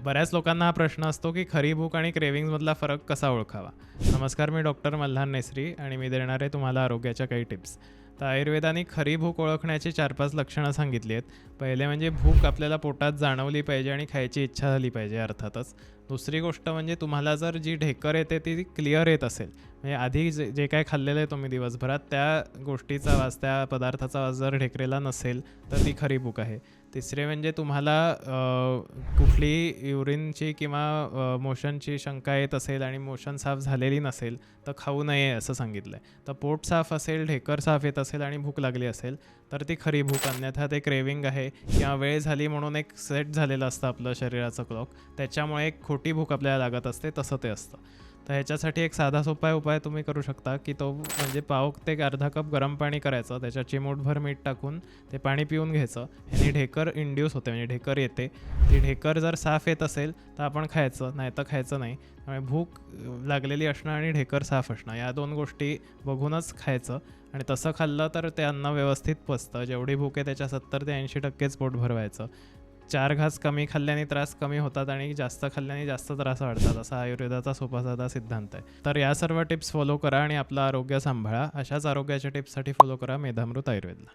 बऱ्याच लोकांना हा प्रश्न असतो की खरी भूक आणि क्रेव्हिंग्जमधला फरक कसा ओळखावा. नमस्कार, मी डॉक्टर मल्हार नेसरी आणि मी देणार आहे तुम्हाला आरोग्याच्या काही टिप्स. तर आयुर्वेदाने खरी भूक ओळखण्याची 4-5 लक्षणं सांगितली आहेत. पहिले म्हणजे भूक आपल्याला पोटात जाणवली पाहिजे आणि खायची इच्छा झाली पाहिजे अर्थातच. दुसरी गोष्ट म्हणजे तुम्हाला जर जी ढेकर येते ती क्लिअर येत असेल, म्हणजे आधी जे जे काय खाल्लेलं आहे तुम्ही दिवसभरात त्या गोष्टीचा वास, त्या पदार्थाचा वास जर ढेकरेला नसेल तर ती खरी भूक आहे. तिसरे म्हणजे तुम्हाला कुठली युरिनची किंवा मोशनची शंका येत असेल आणि मोशन साफ झालेली नसेल तर खाऊ नये असं सांगितलं आहे. तर पोट साफ असेल, ढेकर साफ येत असेल आणि भूक लागली असेल तर ती खरी भूक, अन्यथा ते क्रेविंग आहे किंवा वेळ झाली म्हणून एक सेट झालेलं असतं आपलं शरीराचं क्लॉक, त्याच्यामुळे एक खोटी भूक आपल्याला लागत असते, तसं ते असतं. तर ह्याच्यासाठी एक साधा सोपा उपाय तुम्ही करू शकता की तो म्हणजे पाव ते अर्धा कप गरम पाणी करायचं, त्याच्यात चिमूटभर मीठ टाकून ते पाणी पिऊन घ्यायचं. ह्याने ढेकर इंड्यूस होते, म्हणजे ढेकर येते. ती ढेकर जर साफ येत असेल तर आपण खायचं, नाही तर खायचं नाही. त्यामुळे भूक लागलेली असणं आणि ढेकर साफ असणं या 2 गोष्टी बघूनच खायचं आणि तसं खाल्लं तर ते अन्न व्यवस्थित पचतं. जेवढी भूक आहे त्याच्या 70 ते 80%च पोट भरवायचं. 4 घास कमी खाल्ल्याने त्रास कमी होतात आणि जास्त खाल्ल्याने जास्त त्रास वाढतात, असा आयुर्वेदाचा सोपा साधा सिद्धांत आहे. तर या सर्व टिप्स फॉलो करा आणि आपलं आरोग्य सांभाळा. अशाच आरोग्याच्या टिप्ससाठी फॉलो करा मेधामृत आयुर्वेदला.